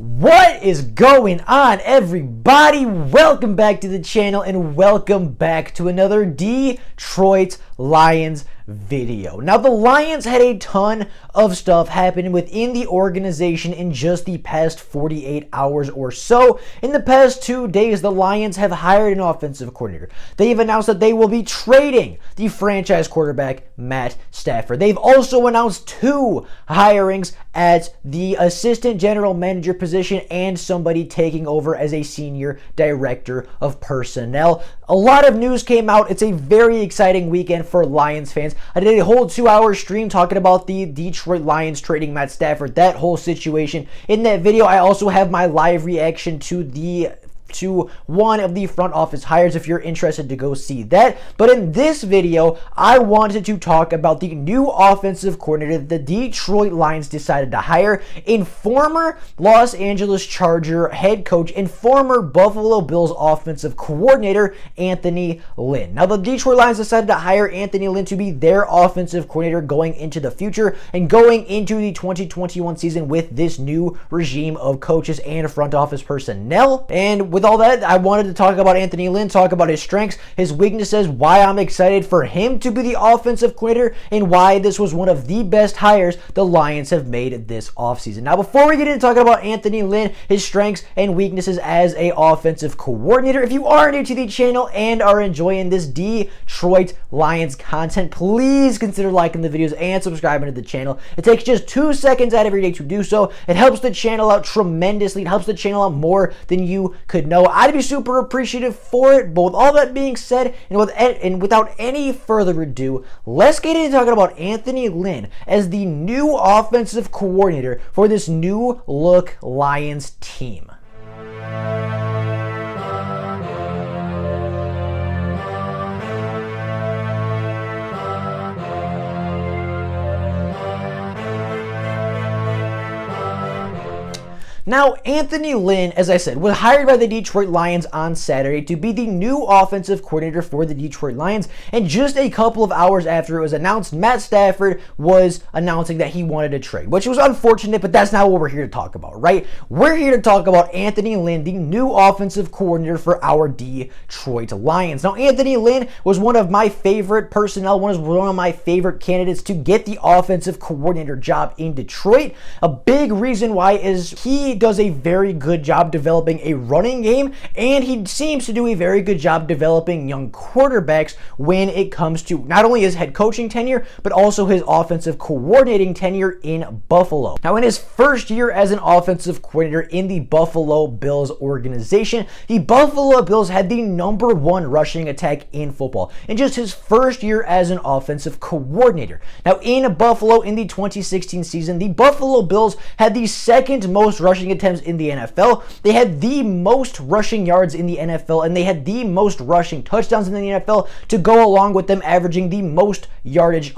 What is going on, everybody? Welcome back to the channel and welcome back to another Detroit Lions video. Now, the Lions had a ton of stuff happening within the organization in just the past 48 hours or so. In the past 2 days, the Lions have hired an offensive coordinator. They've announced that they will be trading the franchise quarterback, Matt Stafford. They've also announced 2 hirings at the assistant general manager position and somebody taking over as a senior director of personnel. A lot of news came out. It's a very exciting weekend for Lions fans. I did a whole 2-hour stream talking about the Detroit Lions trading Matt Stafford, that whole situation. In that video, I also have my live reaction to one of the front office hires if you're interested to go see that. But in this video, I wanted to talk about the new offensive coordinator the Detroit Lions decided to hire in former Los Angeles Charger head coach and former Buffalo Bills offensive coordinator Anthony Lynn. Now, the Detroit Lions decided to hire Anthony Lynn to be their offensive coordinator going into the future and going into the 2021 season with this new regime of coaches and front office personnel. And with all that, I wanted to talk about Anthony Lynn, talk about his strengths, his weaknesses, why I'm excited for him to be the offensive coordinator, and why this was one of the best hires the Lions have made this offseason. Now, before we get into talking about Anthony Lynn, his strengths and weaknesses as an offensive coordinator, if you are new to the channel and are enjoying this Detroit Lions content, please consider liking the videos and subscribing to the channel. It takes just 2 seconds out of your day to do so. It helps the channel out tremendously. It helps the channel out more than you could know. I'd be super appreciative for it. But with all that being said, and without any further ado, let's get into talking about Anthony Lynn as the new offensive coordinator for this new look Lions team. Now, Anthony Lynn, as I said, was hired by the Detroit Lions on Saturday to be the new offensive coordinator for the Detroit Lions, and just a couple of hours after it was announced, Matt Stafford was announcing that he wanted to trade, which was unfortunate, but that's not what we're here to talk about, right? We're here to talk about Anthony Lynn, the new offensive coordinator for our Detroit Lions. Now, Anthony Lynn was one of my favorite personnel, one of my favorite candidates to get the offensive coordinator job in Detroit. A big reason why is he does a very good job developing a running game, and he seems to do a very good job developing young quarterbacks when it comes to not only his head coaching tenure, but also his offensive coordinating tenure in Buffalo. Now, in his first year as an offensive coordinator in the Buffalo Bills organization, the Buffalo Bills had the #1 rushing attack in football in just his first year as an offensive coordinator. Now, in Buffalo in the 2016 season, the Buffalo Bills had the second most rushing attempts in the NFL. They had the most rushing yards in the NFL, and they had the most rushing touchdowns in the NFL to go along with them averaging the most yardage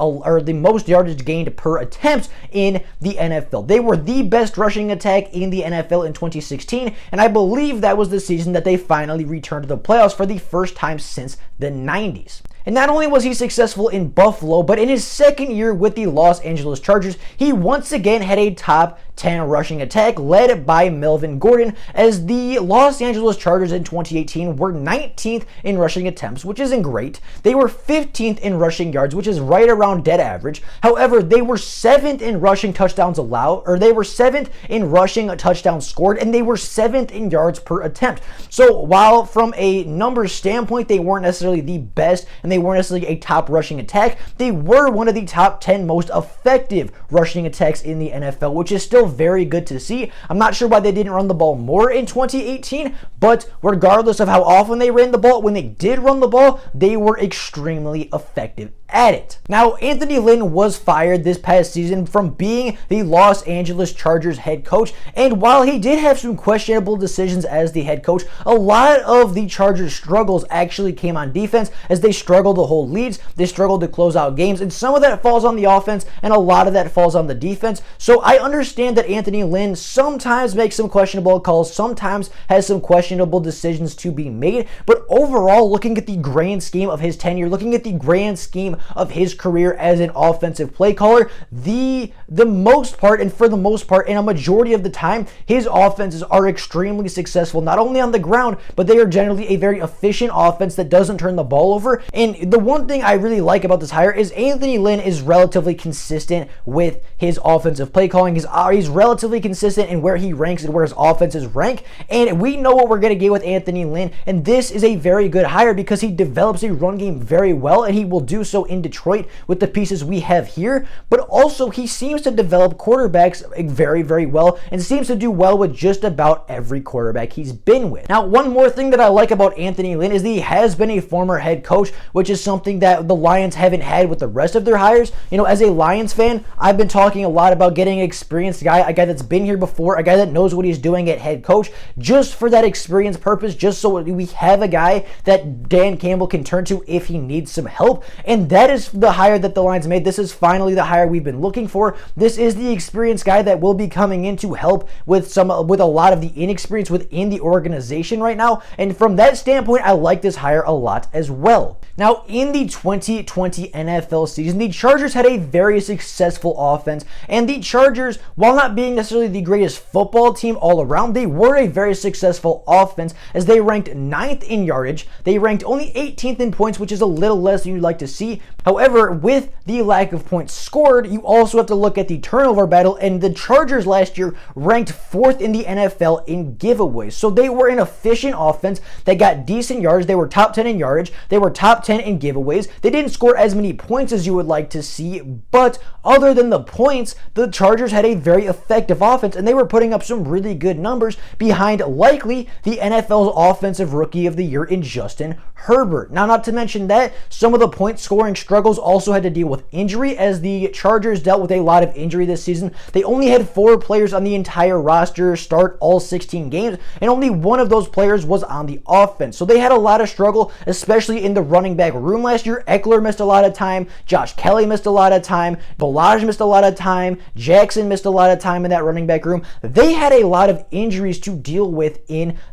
gained per attempt in the NFL. They were the best rushing attack in the NFL in 2016, and I believe that was the season that they finally returned to the playoffs for the first time since the 90s. And not only was he successful in Buffalo, but in his second year with the Los Angeles Chargers, he once again had a top 10 rushing attack led by Melvin Gordon, as the Los Angeles Chargers in 2018 were 19th in rushing attempts, which isn't great. They were 15th in rushing yards, which is right around dead average. However, they were 7th in rushing touchdowns allowed, or they were 7th in rushing touchdowns scored, and they were 7th in yards per attempt. So while from a numbers standpoint, they weren't necessarily the best, and they weren't necessarily a top rushing attack, they were one of the top 10 most effective rushing attacks in the NFL, which is still very good to see. I'm not sure why they didn't run the ball more in 2018, but regardless of how often they ran the ball, when they did run the ball, they were extremely effective at it. Now, Anthony Lynn was fired this past season from being the Los Angeles Chargers head coach, and while he did have some questionable decisions as the head coach, a lot of the Chargers' struggles actually came on defense, as they struggled to hold leads, they struggled to close out games, and some of that falls on the offense, and a lot of that falls on the defense. So I understand understand that Anthony Lynn sometimes makes some questionable calls, sometimes has some questionable decisions to be made, but overall, looking at the grand scheme of his tenure, looking at the grand scheme of his career as an offensive play caller, the most part, and for the most part, and a majority of the time, his offenses are extremely successful, not only on the ground, but they are generally a very efficient offense that doesn't turn the ball over. And the one thing I really like about this hire is Anthony Lynn is relatively consistent with his offensive play calling. He's relatively consistent in where he ranks and where his offenses rank, and we know what we're going to get with Anthony Lynn, and this is a very good hire because he develops a run game very well, and he will do so in Detroit with the pieces we have here, but also he seems to develop quarterbacks very, very well and seems to do well with just about every quarterback he's been with. Now, one more thing that I like about Anthony Lynn is that he has been a former head coach, which is something that the Lions haven't had with the rest of their hires. You know, as a Lions fan, I've been talking a lot about getting an experienced guy, a guy that's been here before, a guy that knows what he's doing at head coach, just for that experience purpose, just so we have a guy that Dan Campbell can turn to if he needs some help. And that is the hire that the Lions made. This is finally the hire we've been looking for. This is the experienced guy that will be coming in to help with a lot of the inexperience within the organization right now. And from that standpoint, I like this hire a lot as well. Now, in the 2020 NFL season, the Chargers had a very successful offense, and the Chargers, while not being necessarily the greatest football team all around, they were a very successful offense as they ranked 9th in yardage. They ranked only 18th in points, which is a little less than you'd like to see. However, with the lack of points scored, you also have to look at the turnover battle, and the Chargers last year ranked 4th in the NFL in giveaways. So they were an efficient offense that got decent yards. They were top 10 in yardage. They were top 10 in giveaways. They didn't score as many points as you would like to see, but other than the points, the Chargers had a very effective offense, and they were putting up some really good numbers behind likely the NFL's offensive rookie of the year in Justin Herbert. Now, not to mention that some of the point scoring struggles also had to deal with injury, as the Chargers dealt with a lot of injury this season. They only had 4 players on the entire roster start all 16 games, and only one of those players was on the offense. So they had a lot of struggle, especially in the running back room last year. Eckler missed a lot of time. Josh Kelly missed a lot of time. Balaj missed a lot of time. Jackson missed a lot of time in that running back room. They had a lot of injuries to deal with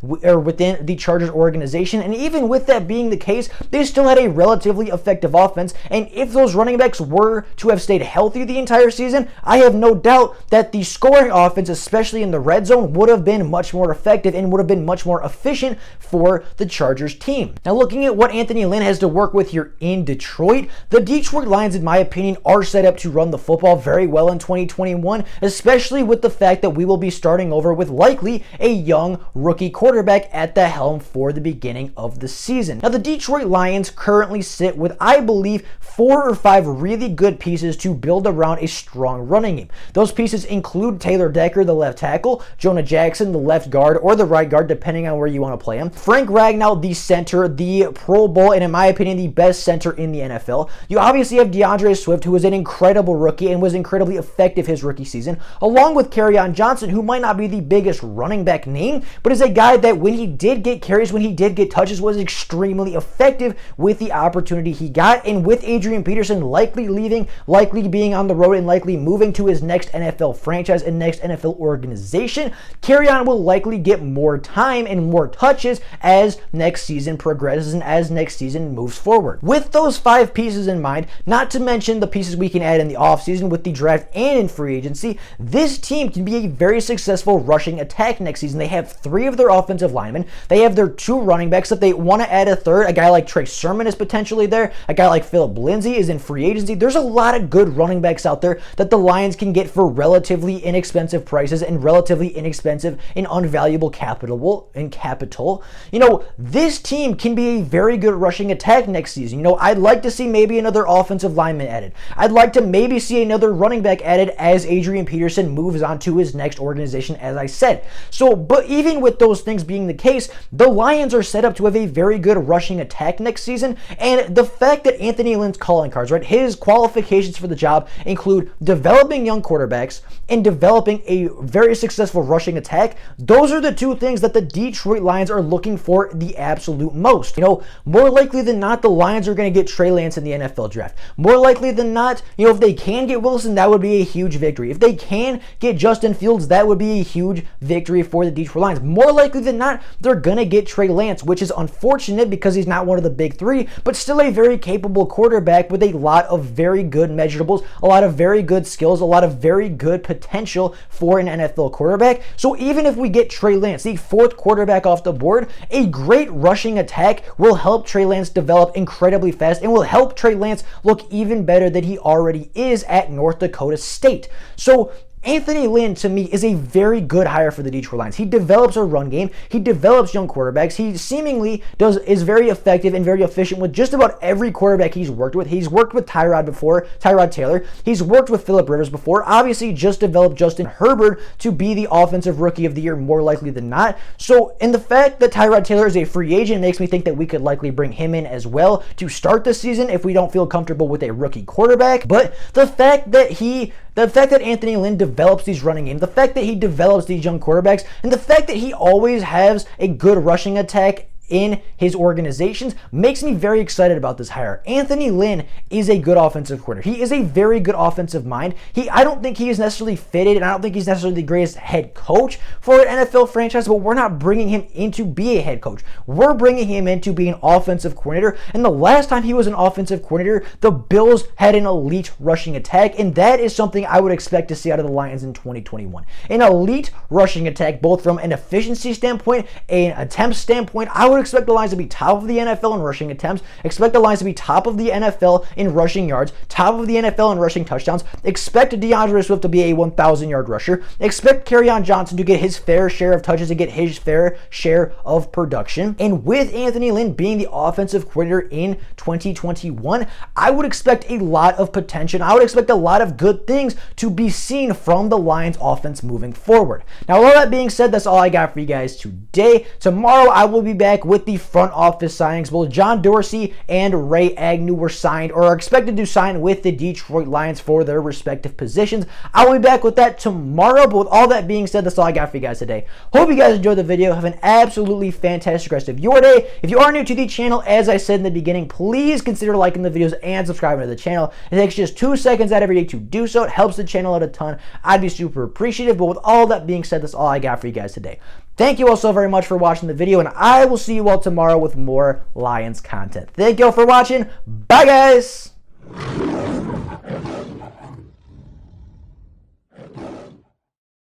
within the Chargers organization, and even with that being the case, they still had a relatively effective offense. And if those running backs were to have stayed healthy the entire season, I have no doubt that the scoring offense, especially in the red zone, would have been much more effective and would have been much more efficient for the Chargers team. Now, looking at what Anthony Lynn has to work with here in Detroit, the Detroit Lions, in my opinion, are set up to run the football very well in 2021, especially with the fact that we will be starting over with likely a young rookie quarterback at the helm for the beginning of the season. Now, the Detroit Lions currently sit with, I believe, 4 or 5 really good pieces to build around a strong running game. Those pieces include Taylor Decker, the left tackle, Jonah Jackson, the left guard, or the right guard, depending on where you want to play him, Frank Ragnow, the center, the Pro Bowl, and in my opinion, the best center in the NFL. You obviously have DeAndre Swift, who was an incredible rookie and was incredibly effective his rookie season, along with Kerryon Johnson, who might not be the biggest running back name, but is a guy that when he did get carries, when he did get touches, was extremely effective with the opportunity he got. And with Adrian Peterson likely leaving, likely being on the road, and likely moving to his next NFL franchise and next NFL organization, Kerryon will likely get more time and more touches as next season progresses and as next season moves forward. With those 5 pieces in mind, not to mention the pieces we can add in the offseason with the draft and in free agency, this team can be a very successful rushing attack next season. They have 3 of their offensive linemen. They have their 2 running backs. If they want to add a third, a guy like Trey Sermon is potentially there. A guy like Philip Lindsay is in free agency. There's a lot of good running backs out there that the Lions can get for relatively inexpensive prices and relatively inexpensive and unvaluable capital. You know, this team can be a very good rushing attack next season. You know, I'd like to see maybe another offensive lineman added. I'd like to maybe see another running back added as Adrian Peterson moves on to his next organization, as I said. So, but even with those things being the case, the Lions are set up to have a very good rushing attack next season. And the fact that Anthony Lynn's calling cards, right, his qualifications for the job include developing young quarterbacks and developing a very successful rushing attack. Those are the 2 things that the Detroit Lions are looking for the absolute most. You know, more likely than not, the Lions are going to get Trey Lance in the NFL draft. More likely than not, you know, if they can get Wilson, that would be a huge victory. If they can can get Justin Fields, that would be a huge victory for the Detroit Lions. More likely than not, they're going to get Trey Lance, which is unfortunate because he's not one of the big three, but still a very capable quarterback with a lot of very good measurables, a lot of very good skills, a lot of very good potential for an NFL quarterback. So even if we get Trey Lance, the fourth quarterback off the board, a great rushing attack will help Trey Lance develop incredibly fast and will help Trey Lance look even better than he already is at North Dakota State. So Anthony Lynn, to me, is a very good hire for the Detroit Lions. He develops a run game. He develops young quarterbacks. He seemingly is very effective and very efficient with just about every quarterback he's worked with. He's worked with Tyrod Taylor. He's worked with Phillip Rivers before. Obviously, just developed Justin Herbert to be the offensive rookie of the year more likely than not. So, and the fact that Tyrod Taylor is a free agent makes me think that we could likely bring him in as well to start the season if we don't feel comfortable with a rookie quarterback. But the fact that Anthony Lynn develops these running games, the fact that he develops these young quarterbacks, and the fact that he always has a good rushing attack in his organizations makes me very excited about this hire. Anthony Lynn is a good offensive coordinator. He is a very good offensive mind. I don't think he is necessarily fitted, and I don't think he's necessarily the greatest head coach for an NFL franchise, but we're not bringing him in to be a head coach. We're bringing him in to be an offensive coordinator, and the last time he was an offensive coordinator, the Bills had an elite rushing attack, and that is something I would expect to see out of the Lions in 2021. An elite rushing attack, both from an efficiency standpoint, an attempt standpoint. I would expect the Lions to be top of the NFL in rushing attempts, expect the Lions to be top of the NFL in rushing yards, top of the NFL in rushing touchdowns, expect DeAndre Swift to be a 1,000-yard rusher, expect Kerryon Johnson to get his fair share of touches and get his fair share of production. And with Anthony Lynn being the offensive coordinator in 2021, I would expect a lot of potential. I would expect a lot of good things to be seen from the Lions offense moving forward. Now, with all that being said, that's all I got for you guys today. Tomorrow, I will be back with the front office signings. Both John Dorsey and Ray Agnew were signed or are expected to sign with the Detroit Lions for their respective positions. I'll be back with that tomorrow. But with all that being said, that's all I got for you guys today. Hope you guys enjoyed the video. Have an absolutely fantastic rest of your day. If you are new to the channel, as I said in the beginning, please consider liking the videos and subscribing to the channel. It takes just 2 seconds out of every day to do so. It helps the channel out a ton. I'd be super appreciative. But with all that being said, that's all I got for you guys today. Thank you all so very much for watching the video, and I will see you all tomorrow with more Lions content. Thank you all for watching. Bye, guys!